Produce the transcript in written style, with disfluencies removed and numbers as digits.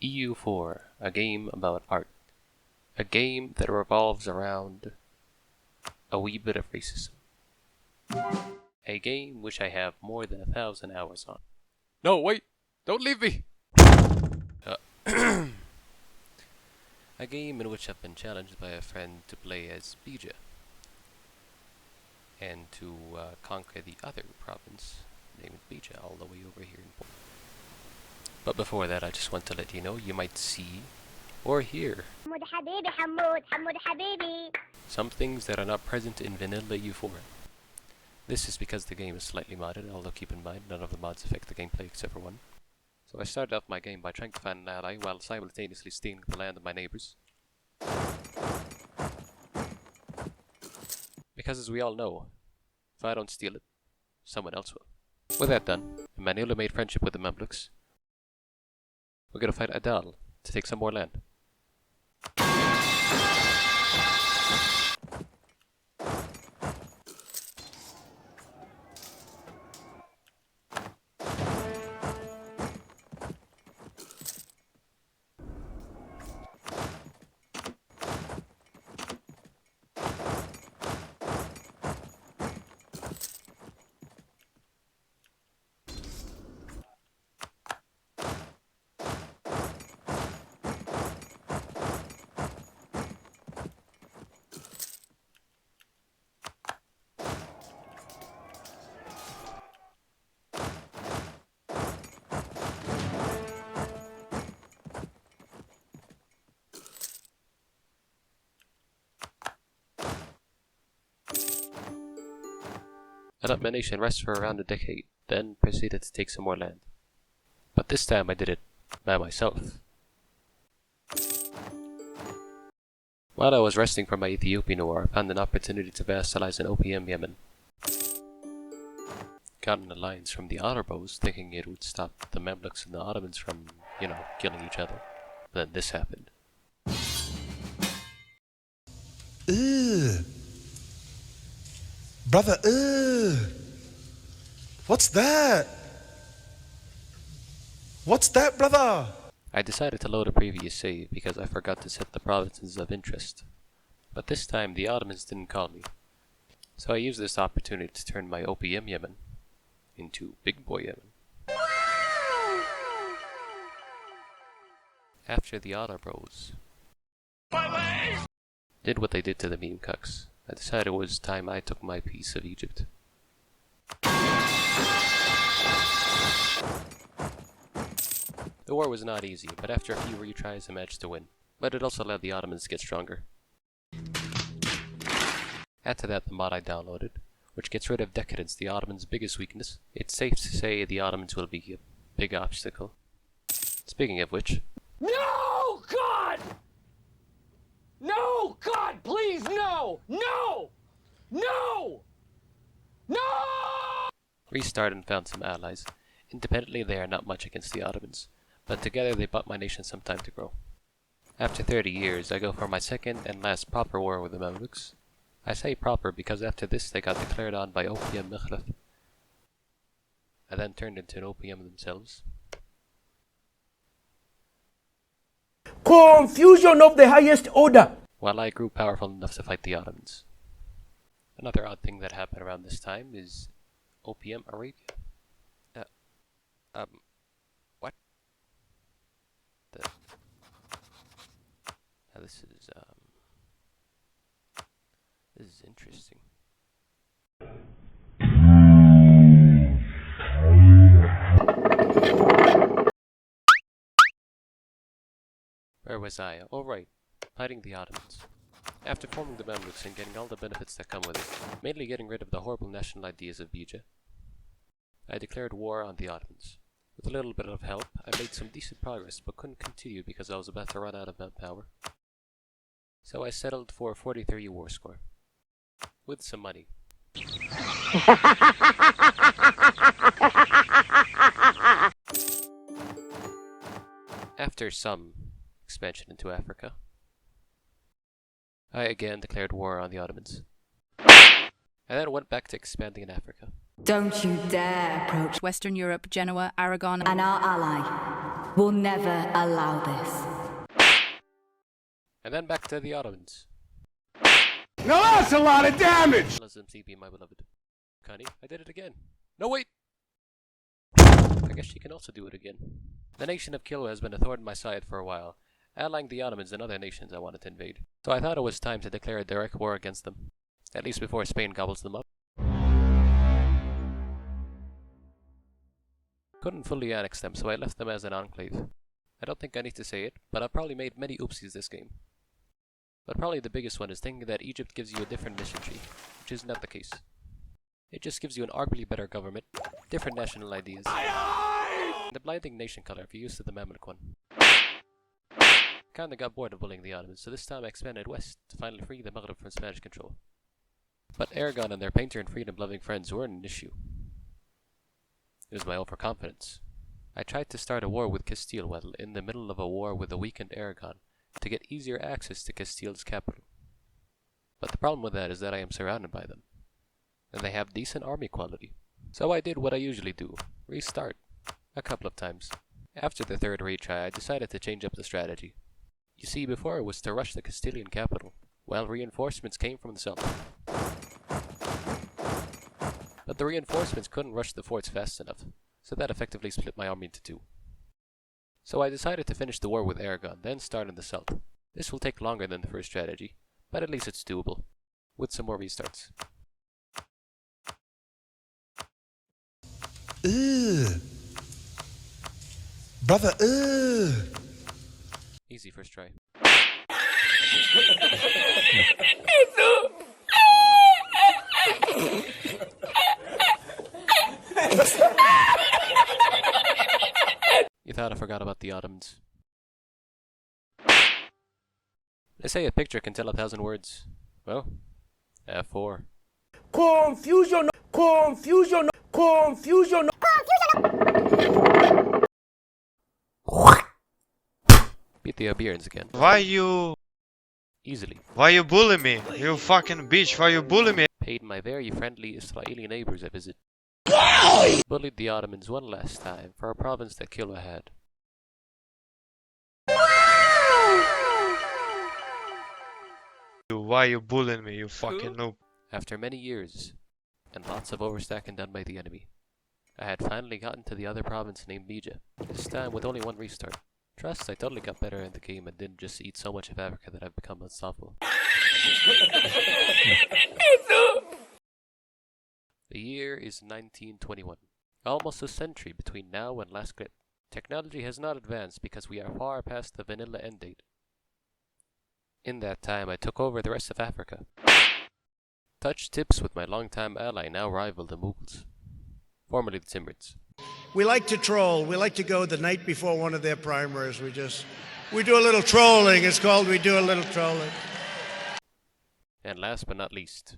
EU4, a game about art. A game that revolves around a wee bit of racism. A game which I have more than 1,000 hours on. No, wait! Don't leave me! A game in which I've been challenged by a friend to play as Beja and to conquer the other province named Beja all the way over here in Poland. But before that, I just want to let you know you might see or hear some things that are not present in vanilla EU4. This is because the game is slightly modded, although keep in mind none of the mods affect the gameplay except for one. So I started off my game by trying to find an ally while simultaneously stealing the land of my neighbors. Because as we all know, if I don't steal it, someone else will. With that done, and my newly made friendship with the Mamluks, we're gonna fight Adal to take some more land. I let my nation rest for around a decade, then proceeded to take some more land. But this time I did it by myself. While I was resting from my Ethiopian war, I found an opportunity to vassalize an OPM Yemen. Got an alliance from the Arabos, thinking it would stop the Mamluks and the Ottomans from, killing each other. Then this happened. Ugh. Brother, what's that? What's that, brother? I decided to load a previous save because I forgot to set the provinces of interest. But this time the Ottomans didn't call me. So I used this opportunity to turn my OPM Yemen into Big Boy Yemen. After the Arabos did what they did to the meme cucks, I decided it was time I took my piece of Egypt. The war was not easy, but after a few retries I managed to win. But it also allowed the Ottomans to get stronger. Add to that the mod I downloaded, which gets rid of decadence, the Ottomans' biggest weakness. It's safe to say the Ottomans will be a big obstacle. Speaking of which... No, God! No, God, please, no! No! No! No! Restarted and found some allies. Independently they are not much against the Ottomans, but together they bought my nation some time to grow. After 30 years, I go for my second and last proper war with the Mamluks. I say proper because after this they got declared on by OPM Mikhlaf. I then turned into an OPM themselves. Confusion of the highest order! While I grew powerful enough to fight the Ottomans. Another odd thing that happened around this time is OPM Arabia. What? Now this is interesting. Where was I? Oh right, fighting the Ottomans. After forming the Mamluks and getting all the benefits that come with it, mainly getting rid of the horrible national ideas of Beja, I declared war on the Ottomans. With a little bit of help, I made some decent progress, but couldn't continue because I was about to run out of manpower. So I settled for a 43 war score. With some money. After some expansion into Africa, I again declared war on the Ottomans. And then went back to expanding in Africa. Don't you dare approach Western Europe, Genoa, Aragon, and our ally. will never allow this. And then back to the Ottomans. Now that's a lot of damage! Let MCP, my beloved. Connie, I did it again. No, wait! I guess she can also do it again. The nation of Kilo has been a thorn in my side for a while, allying the Ottomans and other nations I wanted to invade. So I thought it was time to declare a direct war against them, at least before Spain gobbles them up. Couldn't fully annex them, so I left them as an enclave. I don't think I need to say it, but I've probably made many oopsies this game. But probably the biggest one is thinking that Egypt gives you a different mission tree, which is not the case. It just gives you an arguably better government, different national ideas, and a blinding nation color if you're used to the Mamluk one. Kinda got bored of bullying the Ottomans, so this time I expanded west to finally free the Maghreb from Spanish control. But Aragon and their painter and freedom-loving friends weren't an issue. It was my overconfidence. I tried to start a war with Castile while in the middle of a war with a weakened Aragon to get easier access to Castile's capital. But the problem with that is that I am surrounded by them, and they have decent army quality. So I did what I usually do, restart, a couple of times. After the third retry, I decided to change up the strategy. You see, before it was to rush the Castilian capital, while reinforcements came from the south. But the reinforcements couldn't rush the forts fast enough, so that effectively split my army into two. So I decided to finish the war with Aragon, then start in the south. This will take longer than the first strategy, but at least it's doable, with some more restarts. Brother, Easy first try. You thought I forgot about the Ottomans. They say a picture can tell 1,000 words. Well, F4. Confusion, confusion, confusion. Beat the Iberians again. Why you Easily. bully me? You fucking bitch, why you bully me? Paid my very friendly Israeli neighbors a visit. Bullied the Ottomans one last time for a province that Kilo had. Why you bullying me, you fucking noob? After many years, and lots of overstacking done by the enemy, I had finally gotten to the other province named Beja, this time with only one restart. Trust, I totally got better in the game and didn't just eat so much of Africa that I've become unstoppable. The year is 1921. Almost a century between now and last clip. Technology has not advanced because we are far past the vanilla end date. In that time, I took over the rest of Africa. Touched tips with my longtime ally, now rival the Mughals, formerly the Timurids. We like to troll. We like to go the night before one of their primaries. We do a little trolling. It's called we do a little trolling. And last but not least,